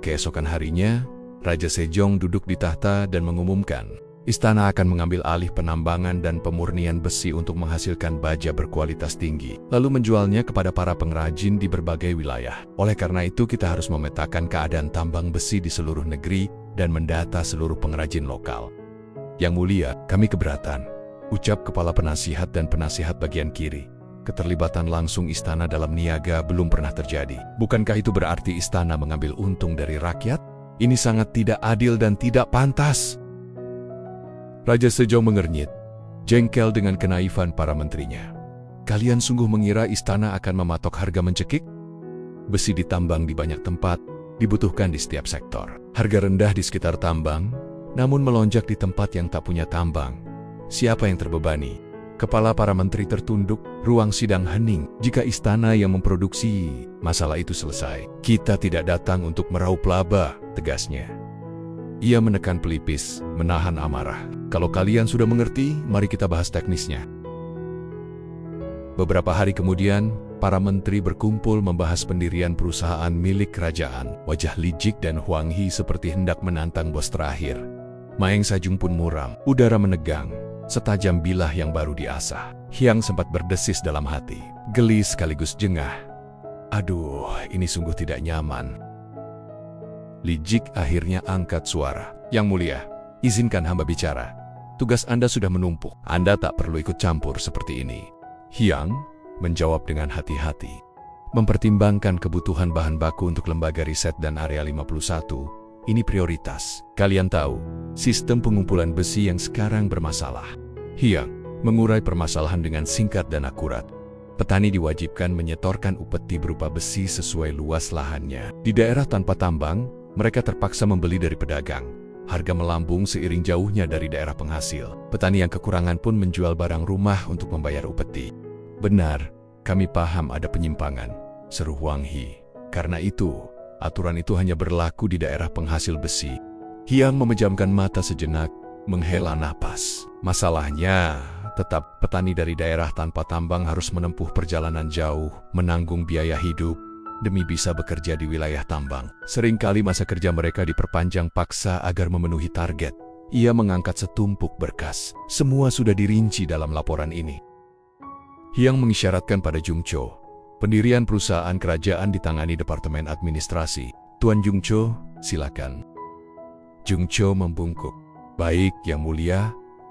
Keesokan harinya, Raja Sejong duduk di tahta dan mengumumkan, istana akan mengambil alih penambangan dan pemurnian besi untuk menghasilkan baja berkualitas tinggi, lalu menjualnya kepada para pengrajin di berbagai wilayah. Oleh karena itu, kita harus memetakan keadaan tambang besi di seluruh negeri dan mendata seluruh pengrajin lokal. Yang mulia, kami keberatan, ucap kepala penasihat dan penasihat bagian kiri. Keterlibatan langsung istana dalam niaga belum pernah terjadi. Bukankah itu berarti istana mengambil untung dari rakyat? Ini sangat tidak adil dan tidak pantas. Raja Sejong mengernyit, jengkel dengan kenaifan para menterinya. Kalian sungguh mengira istana akan mematok harga mencekik? Besi ditambang di banyak tempat, dibutuhkan di setiap sektor. Harga rendah di sekitar tambang, namun melonjak di tempat yang tak punya tambang. Siapa yang terbebani? Kepala para menteri tertunduk, ruang sidang hening. Jika istana yang memproduksi, masalah itu selesai. Kita tidak datang untuk meraup laba, tegasnya. Ia menekan pelipis, menahan amarah. Kalau kalian sudah mengerti, mari kita bahas teknisnya. Beberapa hari kemudian, para menteri berkumpul membahas pendirian perusahaan milik kerajaan. Wajah Li Jik dan Huang He seperti hendak menantang bos terakhir. Maeng Sajung pun muram, udara menegang, setajam bilah yang baru diasah. Hyang sempat berdesis dalam hati, geli sekaligus jengah. Aduh, ini sungguh tidak nyaman. Li Jik akhirnya angkat suara. Yang mulia, izinkan hamba bicara. Tugas Anda sudah menumpuk. Anda tak perlu ikut campur seperti ini. Hyang menjawab dengan hati-hati. Mempertimbangkan kebutuhan bahan baku untuk lembaga riset dan area 51, ini prioritas. Kalian tahu, sistem pengumpulan besi yang sekarang bermasalah. Hyang mengurai permasalahan dengan singkat dan akurat. Petani diwajibkan menyetorkan upeti berupa besi sesuai luas lahannya. Di daerah tanpa tambang, mereka terpaksa membeli dari pedagang. Harga melambung seiring jauhnya dari daerah penghasil. Petani yang kekurangan pun menjual barang rumah untuk membayar upeti. Benar, kami paham ada penyimpangan, seru Huang He. Karena itu, aturan itu hanya berlaku di daerah penghasil besi. Hyang memejamkan mata sejenak, menghela napas. Masalahnya, tetap petani dari daerah tanpa tambang harus menempuh perjalanan jauh, menanggung biaya hidup, demi bisa bekerja di wilayah tambang. Seringkali masa kerja mereka diperpanjang paksa agar memenuhi target. Ia mengangkat setumpuk berkas. Semua sudah dirinci dalam laporan ini. Hyang mengisyaratkan pada Jung Cho. Pendirian perusahaan kerajaan ditangani Departemen Administrasi. Tuan Jung Cho, silakan. Jung Cho membungkuk. Baik, Yang Mulia,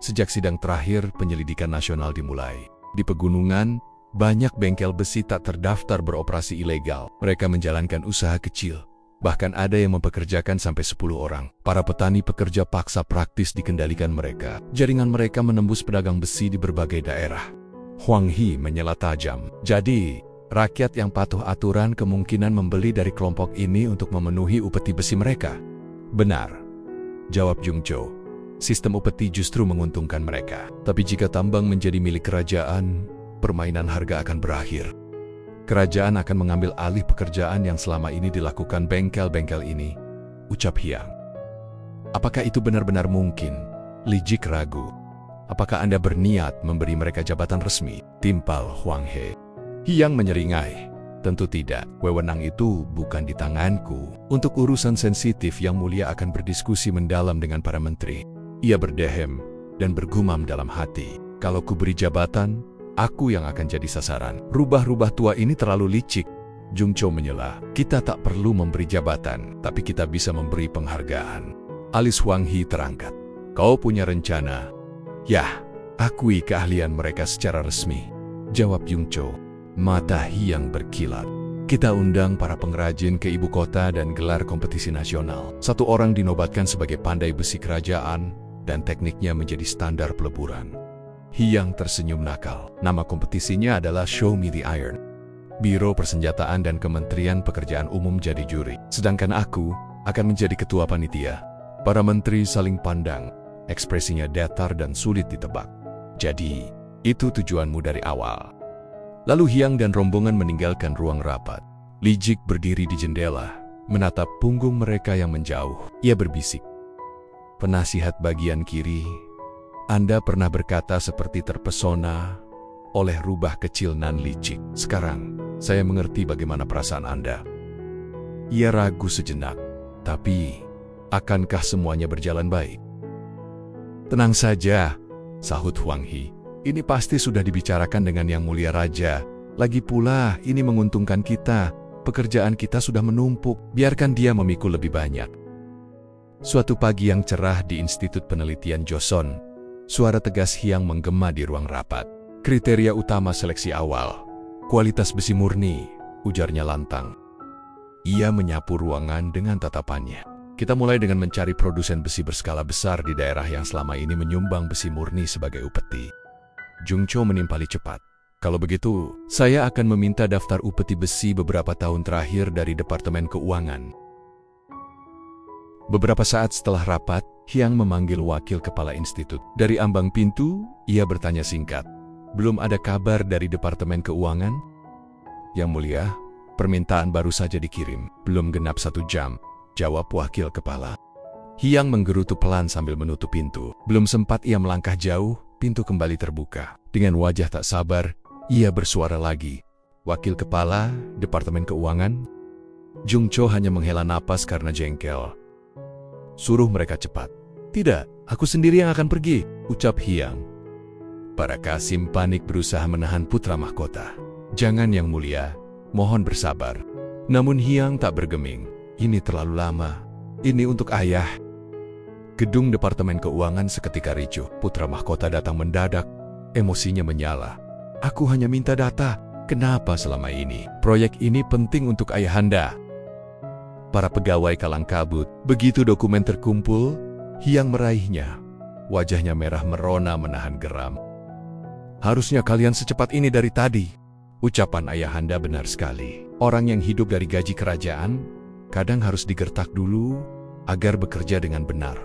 sejak sidang terakhir penyelidikan nasional dimulai. Di pegunungan, banyak bengkel besi tak terdaftar beroperasi ilegal. Mereka menjalankan usaha kecil. Bahkan ada yang mempekerjakan sampai 10 orang. Para petani pekerja paksa praktis dikendalikan mereka. Jaringan mereka menembus pedagang besi di berbagai daerah. Huang He menyela tajam. Jadi, rakyat yang patuh aturan kemungkinan membeli dari kelompok ini untuk memenuhi upeti besi mereka. Benar, jawab Jung Cho. Sistem upeti justru menguntungkan mereka. Tapi jika tambang menjadi milik kerajaan, permainan harga akan berakhir. Kerajaan akan mengambil alih pekerjaan yang selama ini dilakukan bengkel-bengkel ini, ucap Hyang. Apakah itu benar-benar mungkin? Li Jik ragu. Apakah Anda berniat memberi mereka jabatan resmi? Timpal Huang He. Hyang menyeringai. Tentu tidak. Wewenang itu bukan di tanganku. Untuk urusan sensitif, Yang Mulia akan berdiskusi mendalam dengan para menteri. Ia berdehem dan bergumam dalam hati. Kalau kuberi jabatan, aku yang akan jadi sasaran. Rubah-rubah tua ini terlalu licik. Jung Cho menyela. Kita tak perlu memberi jabatan, tapi kita bisa memberi penghargaan. Alis Huang He terangkat. Kau punya rencana? Yah, akui keahlian mereka secara resmi, jawab Jung Cho. Mata Hyang berkilat. Kita undang para pengrajin ke ibu kota dan gelar kompetisi nasional. Satu orang dinobatkan sebagai pandai besi kerajaan, dan tekniknya menjadi standar peleburan. Hyang tersenyum nakal. Nama kompetisinya adalah Show Me the Iron. Biro Persenjataan dan Kementerian Pekerjaan Umum jadi juri. Sedangkan aku akan menjadi ketua panitia. Para menteri saling pandang. Ekspresinya datar dan sulit ditebak. Jadi, itu tujuanmu dari awal. Lalu Hyang dan rombongan meninggalkan ruang rapat. Li Jik berdiri di jendela, menatap punggung mereka yang menjauh. Ia berbisik. Penasihat bagian kiri, Anda pernah berkata seperti terpesona oleh rubah kecil nan licik. Sekarang, saya mengerti bagaimana perasaan Anda. Ia ragu sejenak. Tapi, akankah semuanya berjalan baik? Tenang saja, sahut Huang He. Ini pasti sudah dibicarakan dengan Yang Mulia Raja. Lagi pula, ini menguntungkan kita. Pekerjaan kita sudah menumpuk, biarkan dia memikul lebih banyak. Suatu pagi yang cerah di Institut Penelitian Joseon, suara tegas Hyang menggema di ruang rapat. Kriteria utama seleksi awal, kualitas besi murni, ujarnya lantang. Ia menyapu ruangan dengan tatapannya. Kita mulai dengan mencari produsen besi berskala besar di daerah yang selama ini menyumbang besi murni sebagai upeti. Jung Cho menimpali cepat. Kalau begitu, saya akan meminta daftar upeti besi beberapa tahun terakhir dari Departemen Keuangan. Beberapa saat setelah rapat, Hyang memanggil wakil kepala institut. Dari ambang pintu, ia bertanya singkat. Belum ada kabar dari Departemen Keuangan? Yang Mulia, permintaan baru saja dikirim. Belum genap 1 jam, jawab wakil kepala. Hyang menggerutu pelan sambil menutup pintu. Belum sempat ia melangkah jauh, pintu kembali terbuka. Dengan wajah tak sabar, ia bersuara lagi. Wakil kepala, Departemen Keuangan? Jung Cho hanya menghela napas karena jengkel. Suruh mereka cepat. Tidak, aku sendiri yang akan pergi, ucap Hyang. Para Kasim panik berusaha menahan putra mahkota. Jangan Yang Mulia, mohon bersabar. Namun Hyang tak bergeming. Ini terlalu lama. Ini untuk ayah. Gedung Departemen Keuangan seketika ricuh. Putra mahkota datang mendadak. Emosinya menyala. Aku hanya minta data. Kenapa selama ini? Proyek ini penting untuk ayahanda. Para pegawai kalang kabut. Begitu dokumen terkumpul, Hyang meraihnya. Wajahnya merah merona menahan geram. Harusnya kalian secepat ini dari tadi. Ucapan ayahanda benar sekali. Orang yang hidup dari gaji kerajaan, kadang harus digertak dulu agar bekerja dengan benar.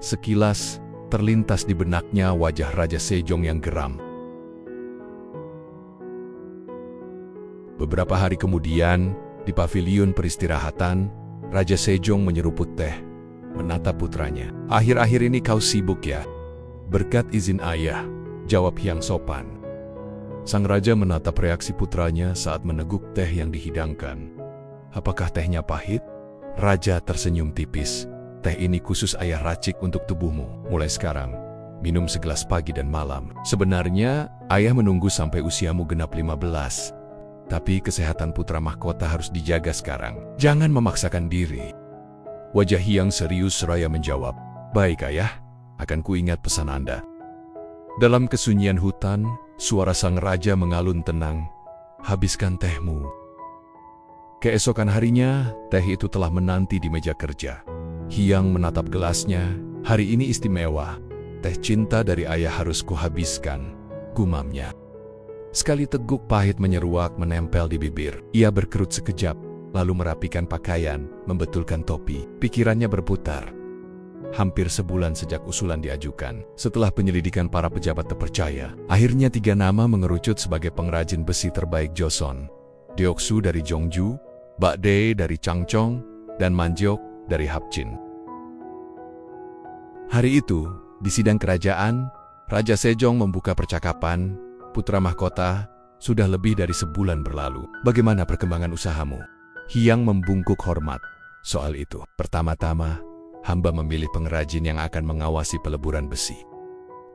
Sekilas, terlintas di benaknya wajah Raja Sejong yang geram. Beberapa hari kemudian, di paviliun peristirahatan, Raja Sejong menyeruput teh, menatap putranya. Akhir-akhir ini kau sibuk ya? Berkat izin ayah, jawab Hyang sopan. Sang raja menatap reaksi putranya saat meneguk teh yang dihidangkan. Apakah tehnya pahit? Raja tersenyum tipis. Teh ini khusus ayah racik untuk tubuhmu. Mulai sekarang, minum segelas pagi dan malam. Sebenarnya, ayah menunggu sampai usiamu genap 15. Tapi kesehatan putra mahkota harus dijaga sekarang. Jangan memaksakan diri. Wajah Hyang serius seraya menjawab. Baik ayah, akan kuingat pesan Anda. Dalam kesunyian hutan, suara sang raja mengalun tenang. Habiskan tehmu. Keesokan harinya, teh itu telah menanti di meja kerja. Hyang menatap gelasnya. Hari ini istimewa. Teh cinta dari ayah harus kuhabiskan, gumamnya. Sekali teguk pahit menyeruak menempel di bibir. Ia berkerut sekejap, lalu merapikan pakaian, membetulkan topi. Pikirannya berputar. Hampir sebulan sejak usulan diajukan. Setelah penyelidikan para pejabat terpercaya, akhirnya 3 nama mengerucut sebagai pengrajin besi terbaik Joseon. Deoksu dari Jeongju, Bak Dae dari Changchong, dan Manjok dari Hapchin. Hari itu, di sidang kerajaan, Raja Sejong membuka percakapan. Putra mahkota, sudah lebih dari sebulan berlalu. Bagaimana perkembangan usahamu? Hyang membungkuk hormat. Soal itu, pertama-tama, hamba memilih pengrajin yang akan mengawasi peleburan besi.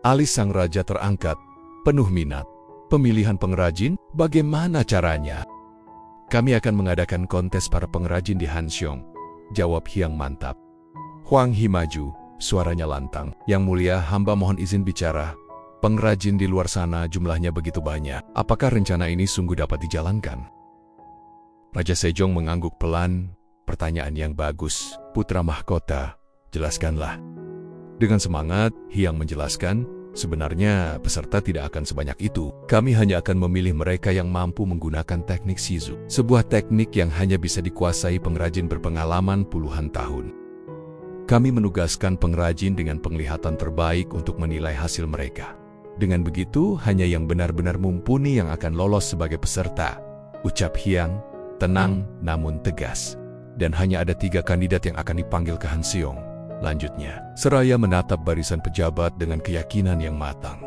Alis sang raja terangkat, penuh minat. Pemilihan pengrajin, bagaimana caranya? Kami akan mengadakan kontes para pengrajin di Hansyong, jawab Hyang mantap. Huang He maju, suaranya lantang. Yang Mulia, hamba mohon izin bicara. Pengrajin di luar sana jumlahnya begitu banyak. Apakah rencana ini sungguh dapat dijalankan? Raja Sejong mengangguk pelan. Pertanyaan yang bagus, putra mahkota. Jelaskanlah. Dengan semangat, Hyang menjelaskan, sebenarnya peserta tidak akan sebanyak itu. Kami hanya akan memilih mereka yang mampu menggunakan teknik Shizu. Sebuah teknik yang hanya bisa dikuasai pengrajin berpengalaman puluhan tahun. Kami menugaskan pengrajin dengan penglihatan terbaik untuk menilai hasil mereka. Dengan begitu, hanya yang benar-benar mumpuni yang akan lolos sebagai peserta. Ucap Hyang, tenang namun tegas. Dan hanya ada 3 kandidat yang akan dipanggil ke Hansyong. Lanjutnya, seraya menatap barisan pejabat dengan keyakinan yang matang.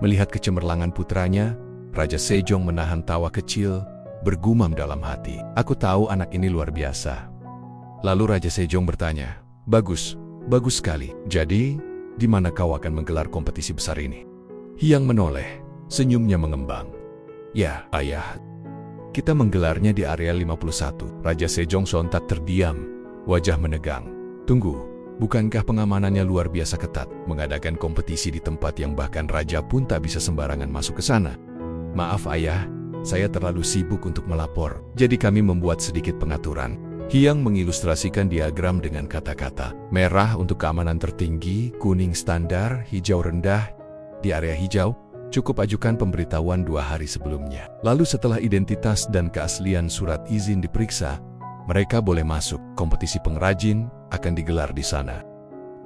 Melihat kecemerlangan putranya, Raja Sejong menahan tawa kecil, bergumam dalam hati. Aku tahu anak ini luar biasa. Lalu Raja Sejong bertanya, "Bagus, bagus sekali. Jadi, di mana kau akan menggelar kompetisi besar ini?" Hyang menoleh, senyumnya mengembang. "Ya, ayah. Kita menggelarnya di area 51. Raja Sejong sontak terdiam, wajah menegang. "Tunggu, bukankah pengamanannya luar biasa ketat? Mengadakan kompetisi di tempat yang bahkan raja pun tak bisa sembarangan masuk ke sana?" "Maaf ayah, saya terlalu sibuk untuk melapor. Jadi kami membuat sedikit pengaturan." Hyang mengilustrasikan diagram dengan kata-kata. Merah untuk keamanan tertinggi, kuning standar, hijau rendah. Di area hijau, cukup ajukan pemberitahuan 2 hari sebelumnya. Lalu setelah identitas dan keaslian surat izin diperiksa, mereka boleh masuk. Kompetisi pengrajin akan digelar di sana.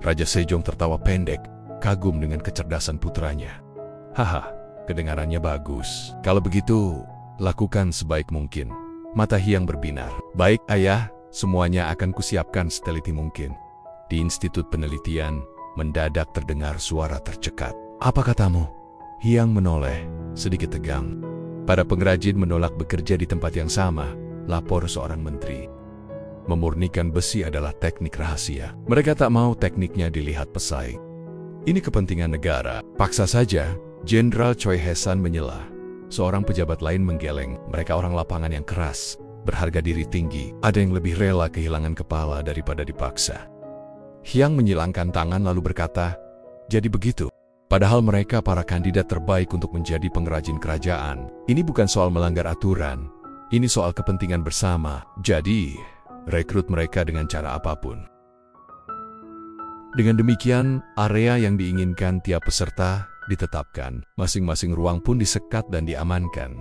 Raja Sejong tertawa pendek, kagum dengan kecerdasan putranya. "Haha, kedengarannya bagus. Kalau begitu, lakukan sebaik mungkin." Mata Hyang berbinar. "Baik ayah, semuanya akan kusiapkan seteliti mungkin." Di Institut Penelitian, mendadak terdengar suara tercekat. "Apa katamu?" Hyang menoleh, sedikit tegang. "Para pengrajin menolak bekerja di tempat yang sama," lapor seorang menteri. "Memurnikan besi adalah teknik rahasia. Mereka tak mau tekniknya dilihat pesaing. Ini kepentingan negara." Paksa saja, Jenderal Choi Hae-san menyela. Seorang pejabat lain menggeleng, "Mereka orang lapangan yang keras, berharga diri tinggi. Ada yang lebih rela kehilangan kepala daripada dipaksa." Hyang menyilangkan tangan lalu berkata, "Jadi begitu. Padahal mereka para kandidat terbaik untuk menjadi pengrajin kerajaan. Ini bukan soal melanggar aturan. Ini soal kepentingan bersama. Jadi, rekrut mereka dengan cara apapun." Dengan demikian, area yang diinginkan tiap peserta ditetapkan. Masing-masing ruang pun disekat dan diamankan.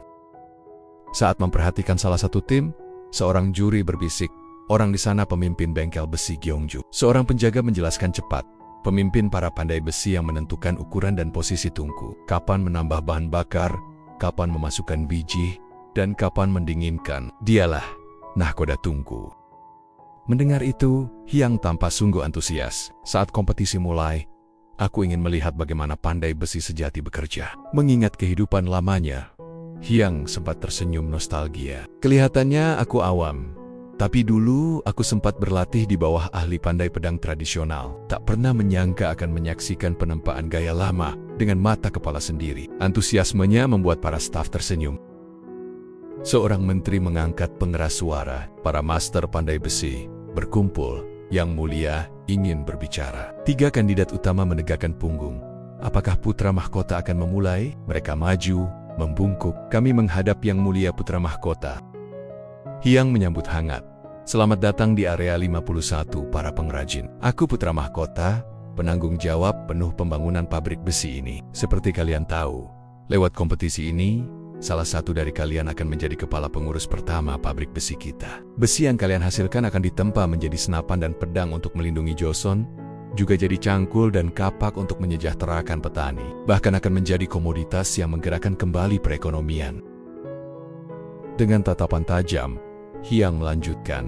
Saat memperhatikan salah satu tim, seorang juri berbisik, "Orang di sana pemimpin bengkel besi Gyeongju." Seorang penjaga menjelaskan cepat, "Pemimpin para pandai besi yang menentukan ukuran dan posisi tungku, kapan menambah bahan bakar, kapan memasukkan biji, dan kapan mendinginkan. Dialah nahkoda tungku." Mendengar itu, Hyang tampak sungguh antusias. Saat kompetisi mulai, "Aku ingin melihat bagaimana pandai besi sejati bekerja." Mengingat kehidupan lamanya, Hyang sempat tersenyum nostalgia. "Kelihatannya aku awam. Tapi dulu aku sempat berlatih di bawah ahli pandai pedang tradisional. Tak pernah menyangka akan menyaksikan penempaan gaya lama dengan mata kepala sendiri." Antusiasmenya membuat para staf tersenyum. Seorang menteri mengangkat pengeras suara. "Para master pandai besi, berkumpul. Yang mulia ingin berbicara." 3 kandidat utama menegakkan punggung. "Apakah putra mahkota akan memulai?" Mereka maju, membungkuk. "Kami menghadap Yang Mulia Putra Mahkota." Hyang menyambut hangat. "Selamat datang di area 51 para pengrajin. Aku Putra Mahkota, penanggung jawab penuh pembangunan pabrik besi ini. Seperti kalian tahu, lewat kompetisi ini, salah satu dari kalian akan menjadi kepala pengurus pertama pabrik besi kita. Besi yang kalian hasilkan akan ditempa menjadi senapan dan pedang untuk melindungi Joseon, juga jadi cangkul dan kapak untuk menyejahterakan petani. Bahkan akan menjadi komoditas yang menggerakkan kembali perekonomian." Dengan tatapan tajam, Hyang melanjutkan,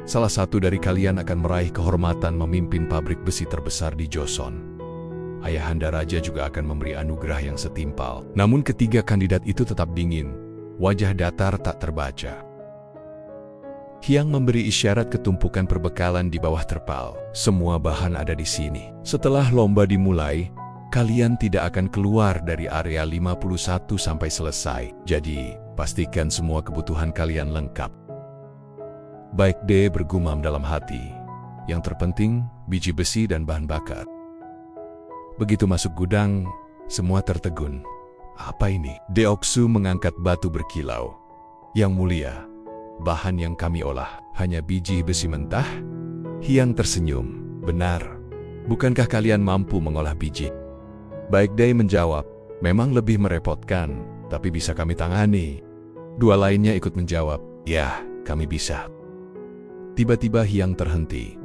"Salah satu dari kalian akan meraih kehormatan memimpin pabrik besi terbesar di Joseon. Ayahanda Raja juga akan memberi anugerah yang setimpal." Namun ketiga kandidat itu tetap dingin, wajah datar tak terbaca. Hyang memberi isyarat ke tumpukan perbekalan di bawah terpal. "Semua bahan ada di sini. Setelah lomba dimulai, kalian tidak akan keluar dari area 51 sampai selesai. Jadi, pastikan semua kebutuhan kalian lengkap." "Baik deh," bergumam dalam hati. "Yang terpenting, biji besi dan bahan bakar." Begitu masuk gudang, semua tertegun. "Apa ini?" Deoksu mengangkat batu berkilau. "Yang mulia, bahan yang kami olah hanya biji besi mentah?" Hyang tersenyum. "Benar. Bukankah kalian mampu mengolah biji?" Baik Day menjawab, "Memang lebih merepotkan, tapi bisa kami tangani." 2 lainnya ikut menjawab, "Ya, kami bisa." Tiba-tiba Hyang terhenti,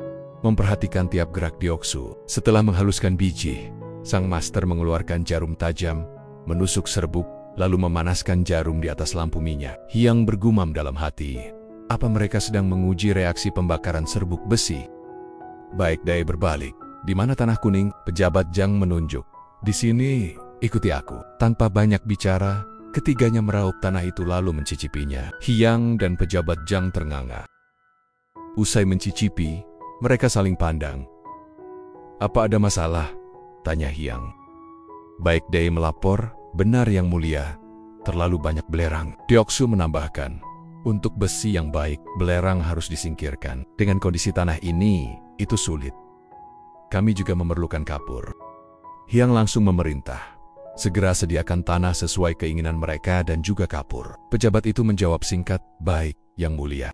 memperhatikan tiap gerak Deoksu. Setelah menghaluskan biji, sang master mengeluarkan jarum tajam, menusuk serbuk, lalu memanaskan jarum di atas lampu minyak. Hyang bergumam dalam hati, apa mereka sedang menguji reaksi pembakaran serbuk besi? Baik Day berbalik. "Di mana tanah kuning?" Pejabat Jang menunjuk. "Di sini, ikuti aku." Tanpa banyak bicara, ketiganya meraup tanah itu lalu mencicipinya. Hyang dan pejabat Jang ternganga. Usai mencicipi, mereka saling pandang. "Apa ada masalah?" tanya Hyang. Baik Day melapor, "Benar Yang Mulia, terlalu banyak belerang." Deoksu menambahkan, "Untuk besi yang baik, belerang harus disingkirkan. Dengan kondisi tanah ini, itu sulit. Kami juga memerlukan kapur." Hyang langsung memerintah, "Segera sediakan tanah sesuai keinginan mereka dan juga kapur." Pejabat itu menjawab singkat, "Baik, Yang Mulia."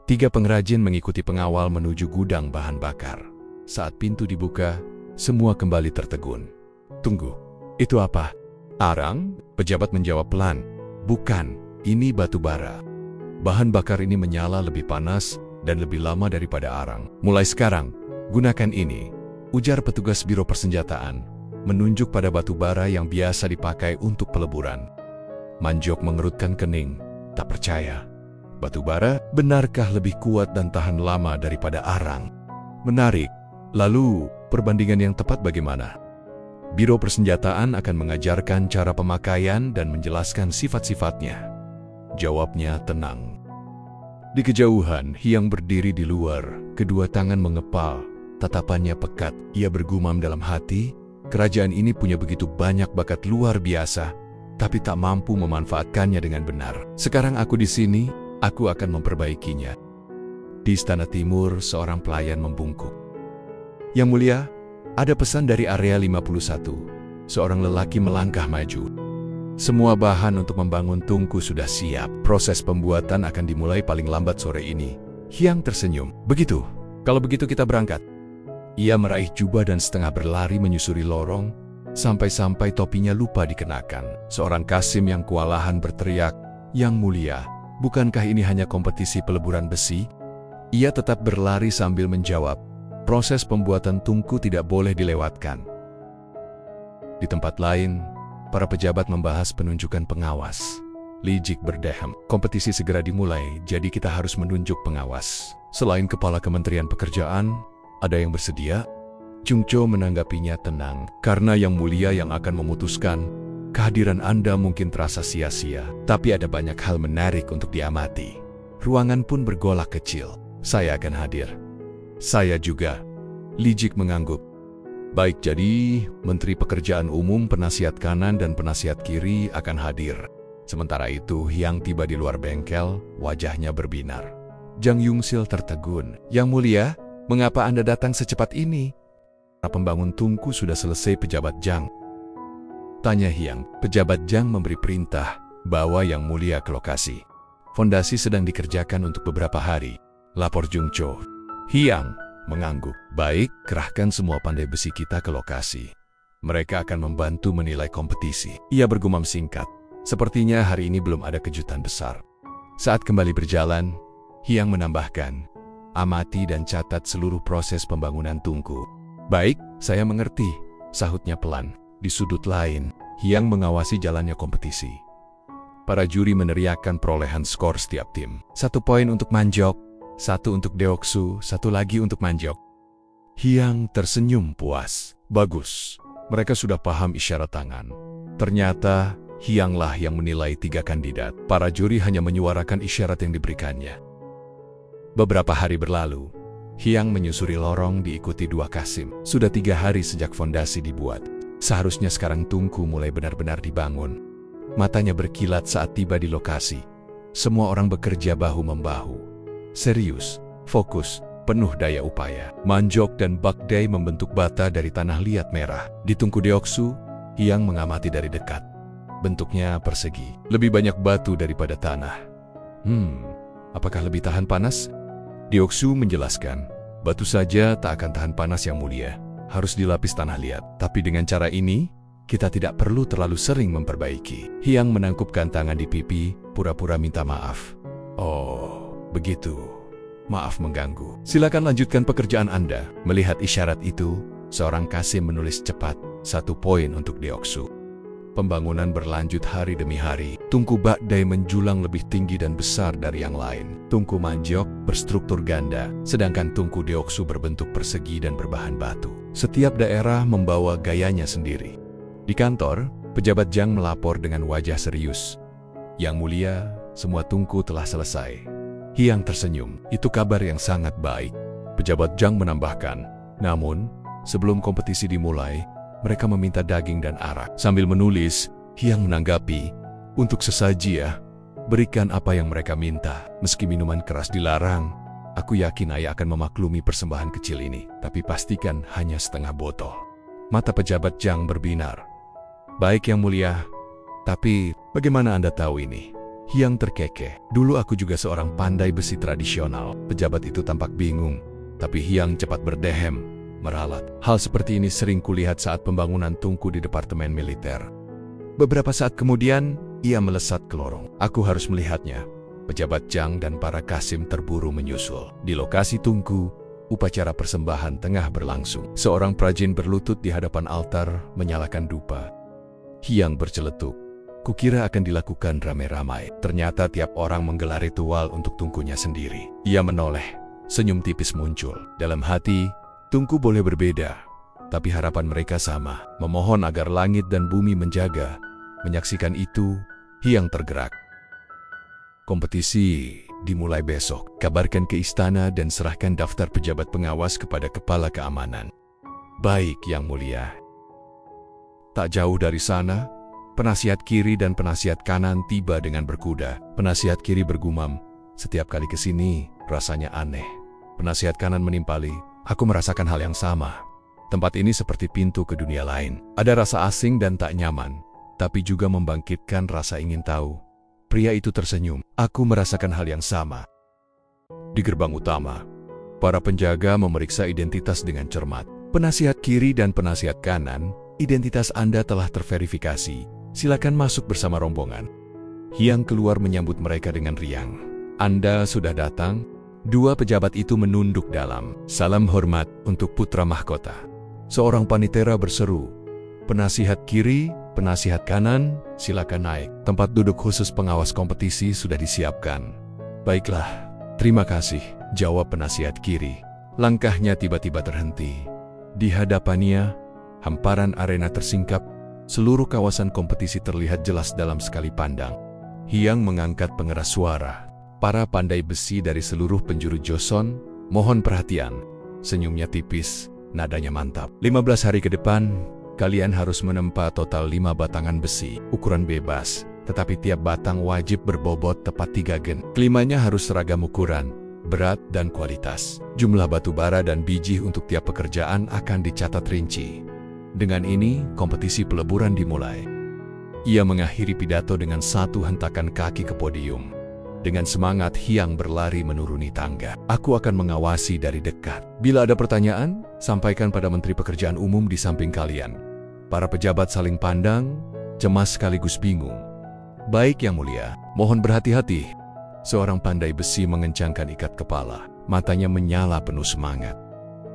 3 pengrajin mengikuti pengawal menuju gudang bahan bakar. Saat pintu dibuka, semua kembali tertegun. "Tunggu, itu apa?" "Arang?" Pejabat menjawab pelan. "Bukan, ini batu bara. Bahan bakar ini menyala lebih panas dan lebih lama daripada arang. Mulai sekarang, gunakan ini," ujar petugas Biro Persenjataan, menunjuk pada batu bara yang biasa dipakai untuk peleburan. Manjok mengerutkan kening, tak percaya. Batu bara benarkah lebih kuat dan tahan lama daripada arang? Menarik. Lalu, perbandingan yang tepat bagaimana? Biro Persenjataan akan mengajarkan cara pemakaian dan menjelaskan sifat-sifatnya. Jawabnya tenang. Di kejauhan, Hyang berdiri di luar, kedua tangan mengepal, tatapannya pekat. Ia bergumam dalam hati, kerajaan ini punya begitu banyak bakat luar biasa, tapi tak mampu memanfaatkannya dengan benar. Sekarang aku di sini, aku akan memperbaikinya. Di Istana Timur, seorang pelayan membungkuk. "Yang Mulia, ada pesan dari area 51. Seorang lelaki melangkah maju. Semua bahan untuk membangun tungku sudah siap. Proses pembuatan akan dimulai paling lambat sore ini." Hyang tersenyum. "Begitu? Kalau begitu kita berangkat." Ia meraih jubah dan setengah berlari menyusuri lorong, sampai-sampai topinya lupa dikenakan. Seorang Kasim yang kewalahan berteriak, "Yang Mulia, bukankah ini hanya kompetisi peleburan besi?" Ia tetap berlari sambil menjawab, "Proses pembuatan tungku tidak boleh dilewatkan." Di tempat lain, para pejabat membahas penunjukan pengawas. Lijik berdehem, "Kompetisi segera dimulai, jadi kita harus menunjuk pengawas. Selain Kepala Kementerian Pekerjaan, ada yang bersedia?" Chungcho menanggapinya tenang, "Karena Yang Mulia yang akan memutuskan, kehadiran Anda mungkin terasa sia-sia, tapi ada banyak hal menarik untuk diamati." Ruangan pun bergolak kecil. "Saya akan hadir." "Saya juga." Lijik mengangguk. "Baik, jadi Menteri Pekerjaan Umum, penasihat kanan dan penasihat kiri akan hadir." Sementara itu, Hyang tiba di luar bengkel, wajahnya berbinar. Jang Yungsil tertegun. "Yang Mulia, mengapa Anda datang secepat ini?" "Pembangun tungku sudah selesai, pejabat Jang." Tanya Hyang. Pejabat Jang memberi perintah, "Bawa Yang Mulia ke lokasi. Fondasi sedang dikerjakan untuk beberapa hari," lapor Jungcho. Hyang mengangguk. "Baik, kerahkan semua pandai besi kita ke lokasi. Mereka akan membantu menilai kompetisi." Ia bergumam singkat. Sepertinya hari ini belum ada kejutan besar. Saat kembali berjalan, Hyang menambahkan, "Amati dan catat seluruh proses pembangunan tungku." "Baik, saya mengerti," sahutnya pelan. Di sudut lain, Hyang mengawasi jalannya kompetisi. Para juri meneriakkan perolehan skor setiap tim. 1 poin untuk Manjok, 1 untuk Deoksu, 1 lagi untuk Manjok. Hyang tersenyum puas. Bagus, mereka sudah paham isyarat tangan. Ternyata, Hyanglah yang menilai 3 kandidat. Para juri hanya menyuarakan isyarat yang diberikannya. Beberapa hari berlalu, Hyang menyusuri lorong diikuti 2 Kasim. Sudah 3 hari sejak fondasi dibuat. Seharusnya sekarang tungku mulai benar-benar dibangun. Matanya berkilat saat tiba di lokasi. Semua orang bekerja bahu-membahu. Serius, fokus, penuh daya upaya. Manjok dan Bakday membentuk bata dari tanah liat merah. Di tungku Deoksu, Hyang mengamati dari dekat. Bentuknya persegi, lebih banyak batu daripada tanah. Apakah lebih tahan panas? Deoksu menjelaskan, "Batu saja tak akan tahan panas Yang Mulia. Harus dilapis tanah liat. Tapi dengan cara ini, kita tidak perlu terlalu sering memperbaiki." Hyang menangkupkan tangan di pipi, pura-pura minta maaf. "Oh, begitu. Maaf mengganggu. Silakan lanjutkan pekerjaan Anda." Melihat isyarat itu, seorang Kasim menulis cepat, 1 poin untuk Deoksu. Pembangunan berlanjut hari demi hari. Tungku Bakday menjulang lebih tinggi dan besar dari yang lain. Tungku Manjok berstruktur ganda, sedangkan tungku Deoksu berbentuk persegi dan berbahan batu. Setiap daerah membawa gayanya sendiri. Di kantor, pejabat Jang melapor dengan wajah serius. "Yang Mulia, semua tungku telah selesai. Hyang tersenyum. Itu kabar yang sangat baik. Pejabat Zhang menambahkan, namun, sebelum kompetisi dimulai, mereka meminta daging dan arak. Sambil menulis, Hyang menanggapi, untuk sesaji ya, berikan apa yang mereka minta. Meski minuman keras dilarang, aku yakin ayah akan memaklumi persembahan kecil ini. Tapi pastikan hanya setengah botol. Mata pejabat Zhang berbinar. Baik yang mulia, tapi bagaimana Anda tahu ini? Hyang terkekeh. Dulu aku juga seorang pandai besi tradisional. Pejabat itu tampak bingung, tapi Hyang cepat berdehem, meralat. Hal seperti ini sering kulihat saat pembangunan tungku di departemen militer. Beberapa saat kemudian, ia melesat ke lorong. Aku harus melihatnya. Pejabat Zhang dan para kasim terburu menyusul. Di lokasi tungku, upacara persembahan tengah berlangsung. Seorang prajin berlutut di hadapan altar menyalakan dupa. Hyang berceletuk. Kukira akan dilakukan ramai-ramai. Ternyata tiap orang menggelar ritual untuk tungkunya sendiri. Ia menoleh. Senyum tipis muncul. Dalam hati, tungku boleh berbeda, tapi harapan mereka sama. Memohon agar langit dan bumi menjaga. Menyaksikan itu, Hyang tergerak. Kompetisi dimulai besok. Kabarkan ke istana dan serahkan daftar pejabat pengawas kepada kepala keamanan. Baik, Yang Mulia. Tak jauh dari sana, penasihat kiri dan penasihat kanan tiba dengan berkuda. Penasihat kiri bergumam, setiap kali ke sini, rasanya aneh. Penasihat kanan menimpali, aku merasakan hal yang sama. Tempat ini seperti pintu ke dunia lain. Ada rasa asing dan tak nyaman, tapi juga membangkitkan rasa ingin tahu. Pria itu tersenyum, aku merasakan hal yang sama. Di gerbang utama, para penjaga memeriksa identitas dengan cermat. Penasihat kiri dan penasihat kanan, identitas Anda telah terverifikasi. Silakan masuk bersama rombongan. Hyang keluar menyambut mereka dengan riang. Anda sudah datang? Dua pejabat itu menunduk dalam. Salam hormat untuk putra mahkota. Seorang panitera berseru. Penasihat kiri, penasihat kanan, silakan naik. Tempat duduk khusus pengawas kompetisi sudah disiapkan. Baiklah, terima kasih, jawab penasihat kiri. Langkahnya tiba-tiba terhenti. Di hadapannya, hamparan arena tersingkap. Seluruh kawasan kompetisi terlihat jelas dalam sekali pandang. Hyang mengangkat pengeras suara. Para pandai besi dari seluruh penjuru Joseon, mohon perhatian. Senyumnya tipis, nadanya mantap. 15 hari ke depan, kalian harus menempa total 5 batangan besi. Ukuran bebas, tetapi tiap batang wajib berbobot tepat 3 gen. Kelimanya harus seragam ukuran, berat dan kualitas. Jumlah batu bara dan biji untuk tiap pekerjaan akan dicatat rinci. Dengan ini, kompetisi peleburan dimulai. Ia mengakhiri pidato dengan satu hentakan kaki ke podium. Dengan semangat, Hyang berlari menuruni tangga. Aku akan mengawasi dari dekat. Bila ada pertanyaan, sampaikan pada Menteri Pekerjaan Umum di samping kalian. Para pejabat saling pandang, cemas sekaligus bingung. Baik Yang Mulia, mohon berhati-hati. Seorang pandai besi mengencangkan ikat kepala. Matanya menyala penuh semangat.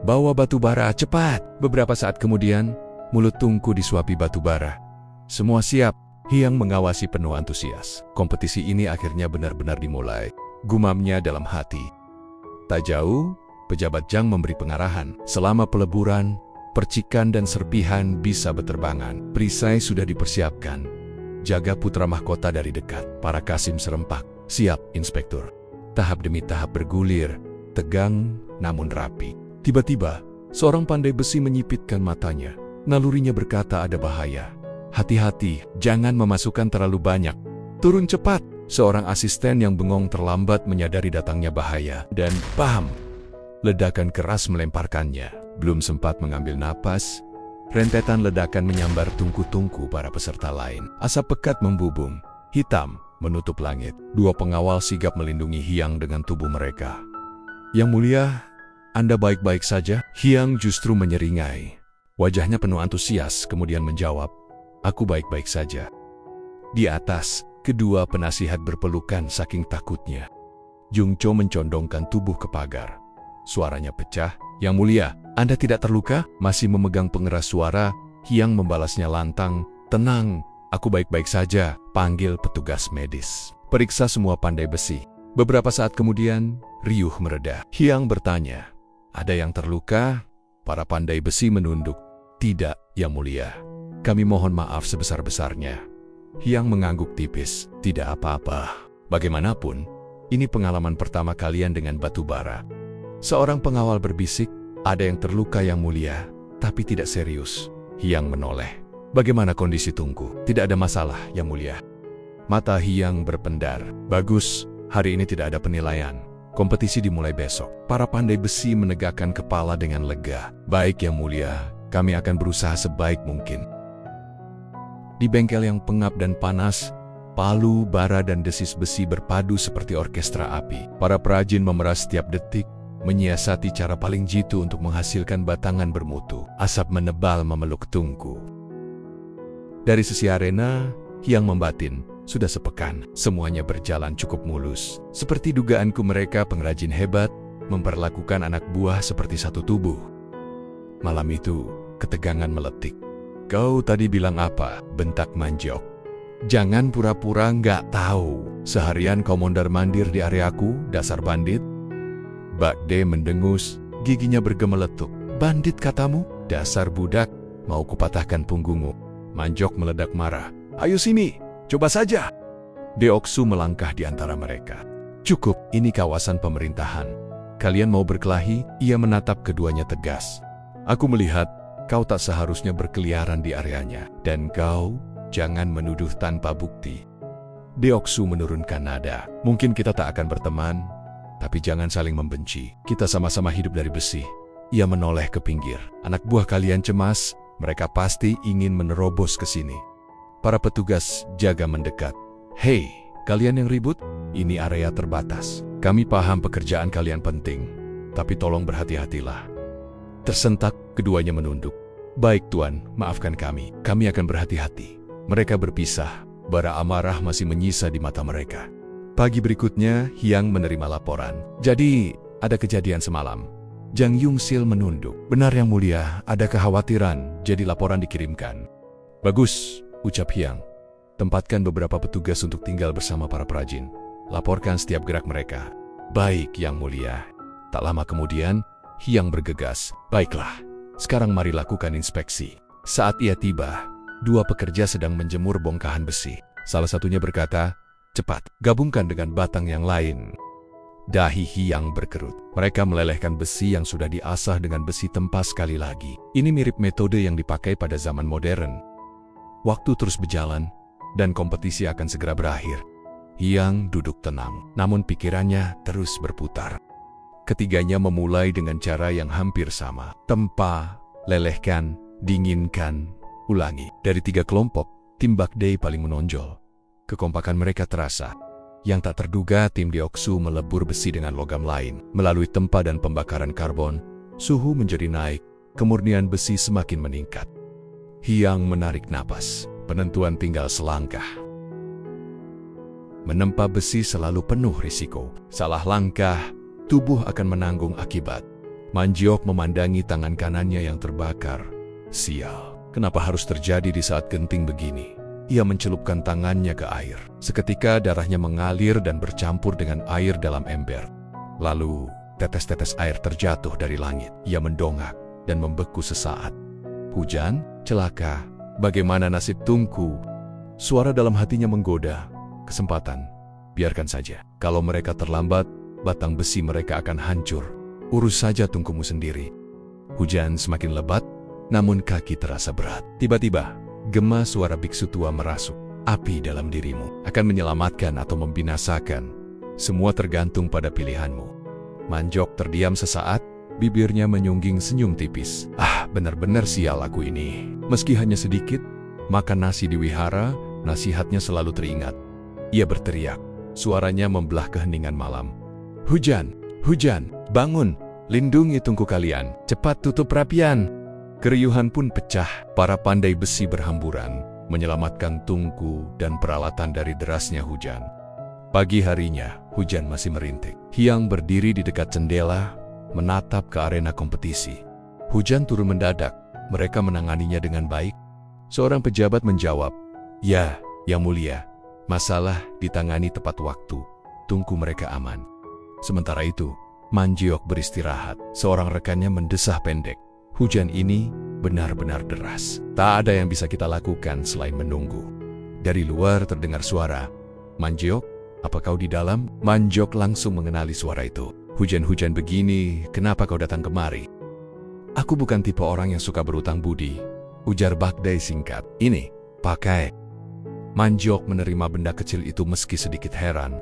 Bawa batu bara cepat. Beberapa saat kemudian, mulut tungku disuapi batu bara. Semua siap. Hyang mengawasi penuh antusias. Kompetisi ini akhirnya benar-benar dimulai. Gumamnya dalam hati. Tak jauh, pejabat Zhang memberi pengarahan. Selama peleburan, percikan dan serpihan bisa berterbangan. Perisai sudah dipersiapkan. Jaga putra mahkota dari dekat. Para kasim serempak. Siap, Inspektur. Tahap demi tahap bergulir. Tegang, namun rapi. Tiba-tiba, seorang pandai besi menyipitkan matanya. Nalurinya berkata ada bahaya. Hati-hati, jangan memasukkan terlalu banyak. Turun cepat. Seorang asisten yang bengong terlambat menyadari datangnya bahaya. Dan paham. Ledakan keras melemparkannya. Belum sempat mengambil napas, rentetan ledakan menyambar tungku-tungku para peserta lain. Asap pekat membubung, hitam, menutup langit. Dua pengawal sigap melindungi Hyang dengan tubuh mereka. Yang Mulia, Anda baik-baik saja? Hyang justru menyeringai. Wajahnya penuh antusias, kemudian menjawab, aku baik-baik saja. Di atas, kedua penasihat berpelukan saking takutnya. Jung Cho mencondongkan tubuh ke pagar. Suaranya pecah. Yang Mulia, Anda tidak terluka? Masih memegang pengeras suara, Hyang membalasnya lantang. Tenang, aku baik-baik saja. Panggil petugas medis. Periksa semua pandai besi. Beberapa saat kemudian, riuh mereda. Hyang bertanya, ada yang terluka? Para pandai besi menunduk. Tidak, Yang Mulia. Kami mohon maaf sebesar-besarnya. Hyang mengangguk tipis. Tidak apa-apa. Bagaimanapun, Ini pengalaman pertama kalian dengan batu bara. Seorang pengawal berbisik, ada yang terluka yang mulia, tapi tidak serius. Hyang menoleh. Bagaimana kondisi Tungku? Tidak ada masalah, yang mulia. Mata Hyang berpendar. Bagus, hari ini tidak ada penilaian. Kompetisi dimulai besok. Para pandai besi menegakkan kepala dengan lega. Baik, yang mulia, kami akan berusaha sebaik mungkin. Di bengkel yang pengap dan panas, palu, bara, dan desis besi berpadu seperti orkestra api. Para perajin memeras setiap detik, menyiasati cara paling jitu untuk menghasilkan batangan bermutu. Asap menebal memeluk Tungku. Dari sisi arena, Hyang membatin, sudah sepekan, semuanya berjalan cukup mulus. Seperti dugaanku, mereka pengrajin hebat, memperlakukan anak buah seperti satu tubuh. Malam itu, ketegangan meletik. Kau tadi bilang apa? Bentak Manjok. Jangan pura-pura nggak tahu. Seharian kau mondar-mandir di areaku, dasar bandit. Bakde mendengus, giginya bergemeletuk. Bandit katamu? Dasar budak, mau kupatahkan punggungmu. Manjok meledak marah. Ayo sini, coba saja. Deoksu melangkah di antara mereka. Cukup, ini kawasan pemerintahan. Kalian mau berkelahi? Ia menatap keduanya tegas. Aku melihat kau tak seharusnya berkeliaran di areanya. Dan kau jangan menuduh tanpa bukti. Deoksu menurunkan nada. Mungkin kita tak akan berteman, tapi jangan saling membenci. Kita sama-sama hidup dari besi. Ia menoleh ke pinggir. Anak buah kalian cemas, mereka pasti ingin menerobos ke sini. Para petugas jaga mendekat. Hei, kalian yang ribut, ini area terbatas. Kami paham pekerjaan kalian penting, tapi tolong berhati-hatilah. Tersentak, keduanya menunduk. Baik tuan, maafkan kami akan berhati-hati. Mereka berpisah, bara amarah masih menyisa di mata mereka. Pagi berikutnya, Hyang menerima laporan. Jadi, ada kejadian semalam. Jang Yungsil menunduk. Benar yang mulia, ada kekhawatiran, jadi laporan dikirimkan. Bagus, ucap Hyang. Tempatkan beberapa petugas untuk tinggal bersama para perajin. Laporkan setiap gerak mereka. Baik, yang mulia. Tak lama kemudian, Hyang bergegas. Baiklah, sekarang mari lakukan inspeksi. Saat ia tiba, dua pekerja sedang menjemur bongkahan besi. Salah satunya berkata, cepat, gabungkan dengan batang yang lain. Dahi Hyang berkerut. Mereka melelehkan besi yang sudah diasah dengan besi tempas sekali lagi. Ini mirip metode yang dipakai pada zaman modern. Waktu terus berjalan, dan kompetisi akan segera berakhir. Hyang duduk tenang, namun pikirannya terus berputar. Ketiganya memulai dengan cara yang hampir sama. Tempa, lelehkan, dinginkan, ulangi. Dari 3 kelompok, tim Bakde paling menonjol. Kekompakan mereka terasa. Yang tak terduga, tim Deoksu melebur besi dengan logam lain. Melalui tempa dan pembakaran karbon, suhu menjadi naik, kemurnian besi semakin meningkat. Hyang menarik napas, penentuan tinggal selangkah. Menempa besi selalu penuh risiko. Salah langkah, tubuh akan menanggung akibat. Manjiok memandangi tangan kanannya yang terbakar. Sial, kenapa harus terjadi di saat genting begini? Ia mencelupkan tangannya ke air. Seketika darahnya mengalir dan bercampur dengan air dalam ember. Lalu, tetes-tetes air terjatuh dari langit. Ia mendongak dan membeku sesaat. Hujan? Celaka. Bagaimana nasib Tungku? Suara dalam hatinya menggoda. Kesempatan. Biarkan saja. Kalau mereka terlambat, batang besi mereka akan hancur. Urus saja Tungkumu sendiri. Hujan semakin lebat, namun kaki terasa berat. Tiba-tiba, gema suara biksu tua merasuk. Api dalam dirimu akan menyelamatkan atau membinasakan. Semua tergantung pada pilihanmu. Manjok terdiam sesaat, bibirnya menyungging senyum tipis. Benar-benar sial aku ini. Meski hanya sedikit, makan nasi di wihara, nasihatnya selalu teringat. Ia berteriak, suaranya membelah keheningan malam. Hujan, hujan, bangun, lindungi Tungku kalian, cepat tutup rapian. Keriuhan pun pecah, para pandai besi berhamburan, menyelamatkan Tungku dan peralatan dari derasnya hujan. Pagi harinya, hujan masih merintik. Hyang berdiri di dekat jendela, menatap ke arena kompetisi. Hujan turun mendadak, mereka menanganinya dengan baik. Seorang pejabat menjawab, ya, yang mulia, masalah ditangani tepat waktu, Tungku mereka aman. Sementara itu, Manjiok beristirahat, seorang rekannya mendesah pendek. Hujan ini benar-benar deras. Tak ada yang bisa kita lakukan selain menunggu. Dari luar terdengar suara, Manjiok, Apa kau di dalam? Manjok langsung mengenali suara itu. Hujan-hujan begini, kenapa kau datang kemari? Aku bukan tipe orang yang suka berutang budi, ujar Baghdai singkat. Ini, pakai. Manjok menerima benda kecil itu meski sedikit heran.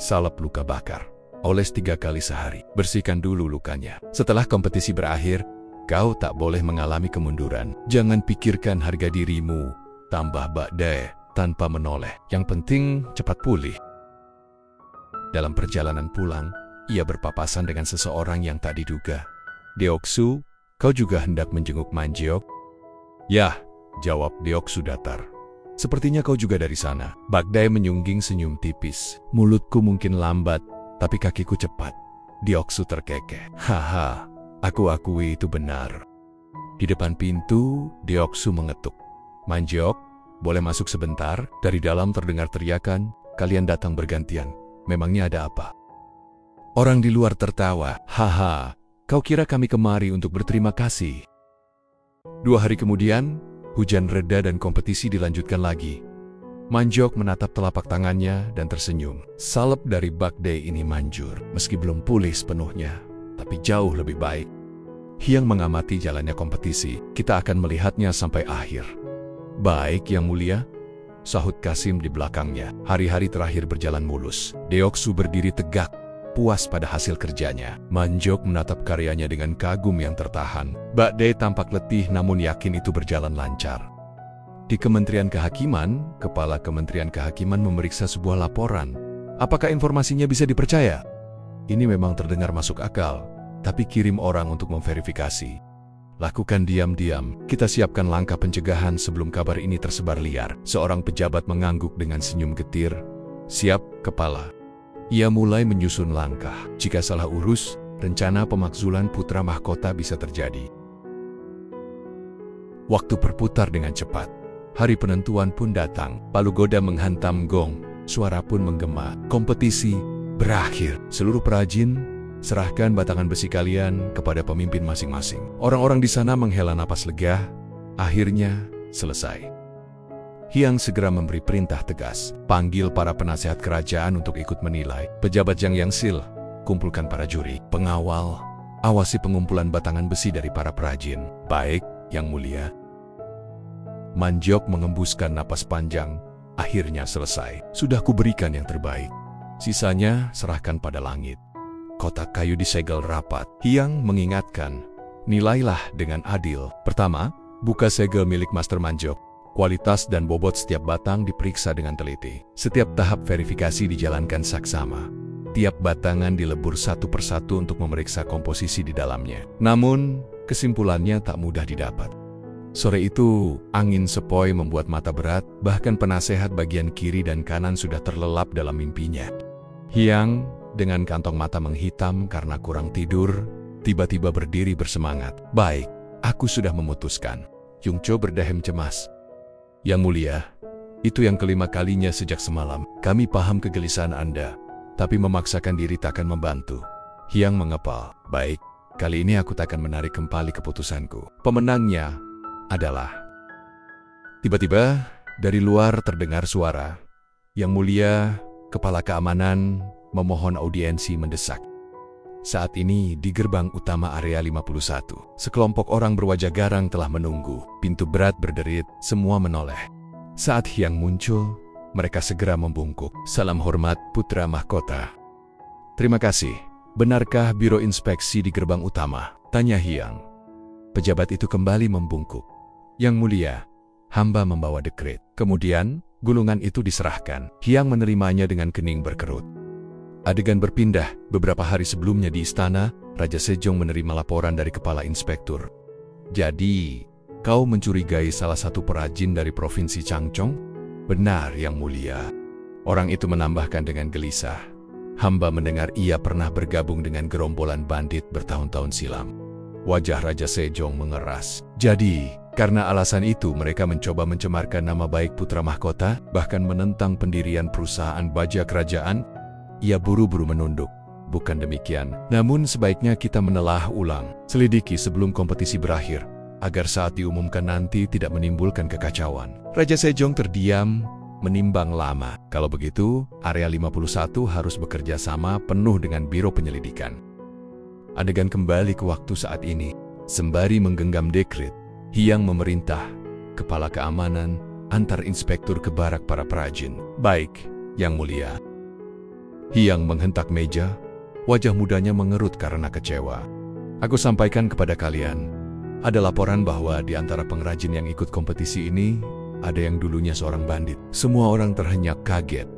Salep luka bakar. Oles 3 kali sehari. Bersihkan dulu lukanya. Setelah kompetisi berakhir, kau tak boleh mengalami kemunduran. Jangan pikirkan harga dirimu, tambah Baghdai tanpa menoleh. Yang penting cepat pulih. Dalam perjalanan pulang, ia berpapasan dengan seseorang yang tak diduga. Deoksu, kau juga hendak menjenguk Manjok? Yah, jawab Deoksu datar. Sepertinya kau juga dari sana. Baghdai menyungging senyum tipis. Mulutku mungkin lambat, tapi kakiku cepat. Deoksu terkekeh. Haha, aku akui itu benar. Di depan pintu, Deoksu mengetuk. Manjok, boleh masuk sebentar? Dari dalam terdengar teriakan, kalian datang bergantian. Memangnya ada apa? Orang di luar tertawa. Haha, kau kira kami kemari untuk berterima kasih? 2 hari kemudian, hujan reda dan kompetisi dilanjutkan lagi. Manjok menatap telapak tangannya dan tersenyum. Salep dari Baghdai ini manjur, meski belum pulih sepenuhnya, tapi jauh lebih baik. Hyang mengamati jalannya kompetisi. Kita akan melihatnya sampai akhir. Baik, Yang Mulia, sahut Kasim di belakangnya. Hari-hari terakhir berjalan mulus. Deoksu berdiri tegak, puas pada hasil kerjanya. Manjok menatap karyanya dengan kagum yang tertahan. Baghdai tampak letih namun yakin itu berjalan lancar. Di Kementerian Kehakiman, Kepala Kementerian Kehakiman memeriksa sebuah laporan. Apakah informasinya bisa dipercaya? Ini memang terdengar masuk akal, tapi kirim orang untuk memverifikasi. Lakukan diam-diam, kita siapkan langkah pencegahan sebelum kabar ini tersebar liar. Seorang pejabat mengangguk dengan senyum getir. Siap, Kepala. Ia mulai menyusun langkah. Jika salah urus, rencana pemakzulan putra mahkota bisa terjadi. Waktu berputar dengan cepat. Hari penentuan pun datang. Palu goda menghantam gong. Suara pun menggema. Kompetisi berakhir. Seluruh perajin, serahkan batangan besi kalian kepada pemimpin masing-masing. Orang-orang di sana menghela napas lega. Akhirnya selesai. Hyang segera memberi perintah tegas. Panggil para penasehat kerajaan untuk ikut menilai. Pejabat Jang Yangsil, kumpulkan para juri. Pengawal, awasi pengumpulan batangan besi dari para perajin. Baik, Yang Mulia. Manjok mengembuskan napas panjang. Akhirnya selesai. Sudah kuberikan yang terbaik. Sisanya serahkan pada langit. Kotak kayu disegel rapat. Hyang mengingatkan, nilailah dengan adil. Pertama, buka segel milik Master Manjok. Kualitas dan bobot setiap batang diperiksa dengan teliti. Setiap tahap verifikasi dijalankan saksama. Tiap batangan dilebur satu persatu untuk memeriksa komposisi di dalamnya. Namun, kesimpulannya tak mudah didapat. Sore itu, angin sepoi membuat mata berat, bahkan penasehat bagian kiri dan kanan sudah terlelap dalam mimpinya. Hyang, dengan kantong mata menghitam karena kurang tidur, tiba-tiba berdiri bersemangat. Baik, aku sudah memutuskan. Yungcho berdehem cemas. Yang Mulia, itu yang kelima kalinya sejak semalam. Kami paham kegelisahan Anda, tapi memaksakan diri tak akan membantu. Hyang mengepal. Baik, kali ini aku tak akan menarik kembali keputusanku. Pemenangnya adalah... Tiba-tiba, dari luar terdengar suara. Yang Mulia, Kepala Keamanan, memohon audiensi mendesak. Saat ini di gerbang utama area 51, sekelompok orang berwajah garang telah menunggu. Pintu berat berderit, semua menoleh. Saat Hyang muncul, mereka segera membungkuk. Salam hormat, Putra Mahkota. Terima kasih. Benarkah Biro Inspeksi di gerbang utama? Tanya Hyang. Pejabat itu kembali membungkuk. Yang Mulia, hamba membawa dekret. Kemudian, gulungan itu diserahkan. Hyang menerimanya dengan kening berkerut. Adegan berpindah. Beberapa hari sebelumnya di istana, Raja Sejong menerima laporan dari Kepala Inspektur. Jadi, kau mencurigai salah satu perajin dari Provinsi Changchong? Benar, Yang Mulia. Orang itu menambahkan dengan gelisah. Hamba mendengar ia pernah bergabung dengan gerombolan bandit bertahun-tahun silam. Wajah Raja Sejong mengeras. Jadi, karena alasan itu mereka mencoba mencemarkan nama baik Putra Mahkota, bahkan menentang pendirian perusahaan baja kerajaan. Ia buru-buru menunduk. Bukan demikian. Namun sebaiknya kita menelah ulang, selidiki sebelum kompetisi berakhir, agar saat diumumkan nanti tidak menimbulkan kekacauan. Raja Sejong terdiam, menimbang lama. Kalau begitu, Area 51 harus bekerja sama penuh dengan Biro Penyelidikan. Adegan kembali ke waktu saat ini. Sembari menggenggam dekret, Hyang memerintah kepala keamanan antar inspektur ke barak para perajin. Baik, Yang Mulia. Hyang menghentak meja, wajah mudanya mengerut karena kecewa. Aku sampaikan kepada kalian, ada laporan bahwa di antara pengrajin yang ikut kompetisi ini, ada yang dulunya seorang bandit. Semua orang terhenyak kaget.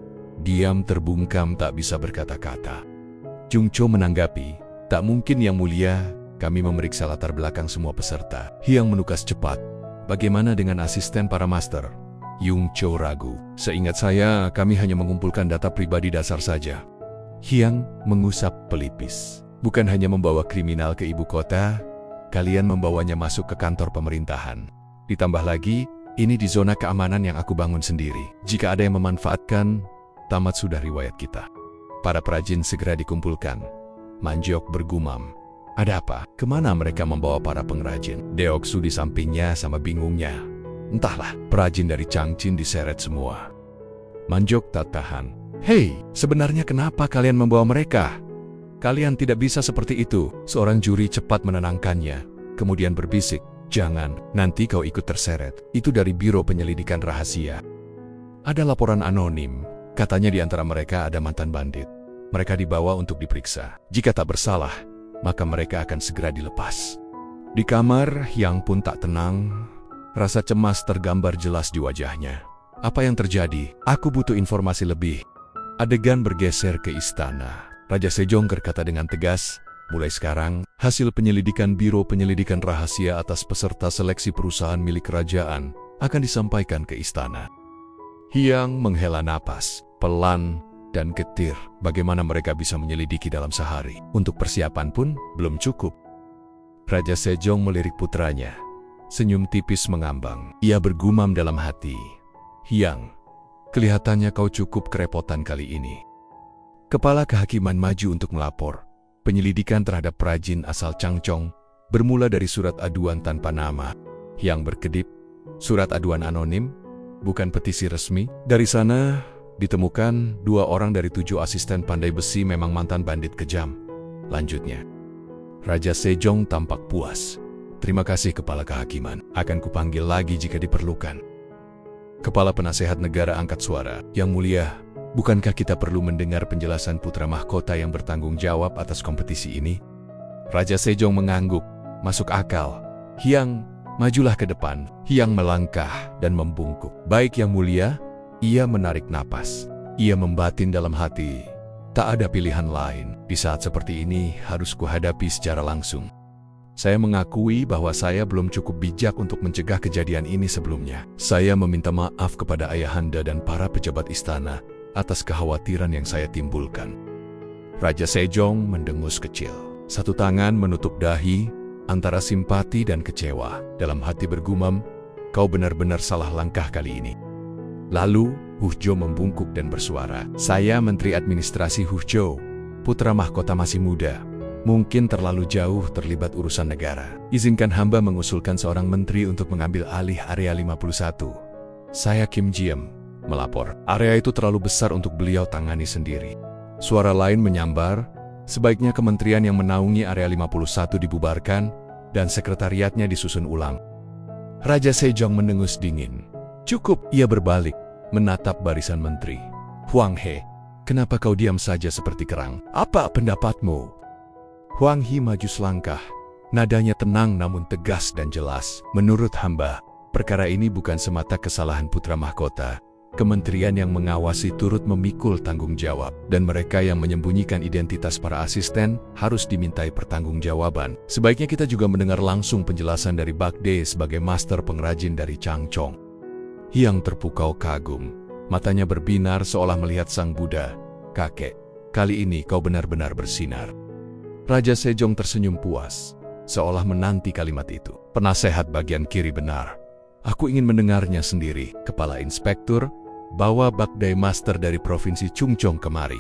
Diam terbungkam tak bisa berkata-kata. Chung Cho menanggapi, tak mungkin Yang Mulia, kami memeriksa latar belakang semua peserta. Hyang menukas cepat. Bagaimana dengan asisten para master? Yung Cho ragu. Seingat saya, kami hanya mengumpulkan data pribadi dasar saja. Hyang mengusap pelipis. Bukan hanya membawa kriminal ke ibu kota, kalian membawanya masuk ke kantor pemerintahan. Ditambah lagi, ini di zona keamanan yang aku bangun sendiri. Jika ada yang memanfaatkan, tamat sudah riwayat kita. Para perajin segera dikumpulkan. Manjok bergumam. Ada apa? Kemana mereka membawa para pengrajin? Deoksu di sampingnya sama bingungnya. Entahlah, perajin dari Changchin diseret semua. Manjok tak tahan. Hei, sebenarnya kenapa kalian membawa mereka? Kalian tidak bisa seperti itu. Seorang juri cepat menenangkannya, kemudian berbisik. Jangan, nanti kau ikut terseret. Itu dari Biro Penyelidikan Rahasia. Ada laporan anonim, katanya di antara mereka ada mantan bandit. Mereka dibawa untuk diperiksa. Jika tak bersalah, maka mereka akan segera dilepas. Di kamar, Hyang pun tak tenang. Rasa cemas tergambar jelas di wajahnya. Apa yang terjadi? Aku butuh informasi lebih. Adegan bergeser ke istana. Raja Sejong berkata dengan tegas, mulai sekarang, hasil penyelidikan Biro Penyelidikan Rahasia atas peserta seleksi perusahaan milik kerajaan akan disampaikan ke istana. Hyang menghela napas, pelan dan getir. Bagaimana mereka bisa menyelidiki dalam sehari? Untuk persiapan pun belum cukup. Raja Sejong melirik putranya. Senyum tipis mengambang. Ia bergumam dalam hati. Hyang, kelihatannya kau cukup kerepotan kali ini. Kepala kehakiman maju untuk melapor. Penyelidikan terhadap perajin asal Changchong bermula dari surat aduan tanpa nama. Hyang berkedip, surat aduan anonim, bukan petisi resmi. Dari sana ditemukan 2 orang dari 7 asisten pandai besi memang mantan bandit kejam. Lanjutnya, Raja Sejong tampak puas. Terima kasih Kepala Kehakiman, akan kupanggil lagi jika diperlukan. Kepala Penasehat Negara angkat suara. Yang Mulia, bukankah kita perlu mendengar penjelasan putra mahkota yang bertanggung jawab atas kompetisi ini? Raja Sejong mengangguk. Masuk akal. Hyang, majulah ke depan. Hyang melangkah dan membungkuk. Baik Yang Mulia. Ia menarik napas. Ia membatin dalam hati. Tak ada pilihan lain. Di saat seperti ini harus kuhadapi secara langsung. Saya mengakui bahwa saya belum cukup bijak untuk mencegah kejadian ini sebelumnya. Saya meminta maaf kepada ayahanda dan para pejabat istana atas kekhawatiran yang saya timbulkan. Raja Sejong mendengus kecil. Satu tangan menutup dahi antara simpati dan kecewa. Dalam hati bergumam, kau benar-benar salah langkah kali ini. Lalu, Hujo membungkuk dan bersuara. Saya Menteri Administrasi Hujo, putra mahkota masih muda. Mungkin terlalu jauh terlibat urusan negara. Izinkan hamba mengusulkan seorang menteri untuk mengambil alih Area 51. Saya Kim Jiem, melapor. Area itu terlalu besar untuk beliau tangani sendiri. Suara lain menyambar, sebaiknya kementerian yang menaungi Area 51 dibubarkan dan sekretariatnya disusun ulang. Raja Sejong mendengus dingin. Cukup, ia berbalik, menatap barisan menteri. Huang He, kenapa kau diam saja seperti kerang? Apa pendapatmu? Huang He maju selangkah. Nadanya tenang namun tegas dan jelas. Menurut hamba, perkara ini bukan semata kesalahan putra mahkota. Kementerian yang mengawasi turut memikul tanggung jawab. Dan mereka yang menyembunyikan identitas para asisten harus dimintai pertanggungjawaban. Sebaiknya kita juga mendengar langsung penjelasan dari Bakde sebagai master pengrajin dari Changchong. Hyang terpukau kagum. Matanya berbinar seolah melihat sang Buddha. Kakek, kali ini kau benar-benar bersinar. Raja Sejong tersenyum puas, seolah menanti kalimat itu. Penasehat bagian kiri benar. Aku ingin mendengarnya sendiri. Kepala Inspektur, bawa Bakdai Master dari Provinsi Chungcheong kemari.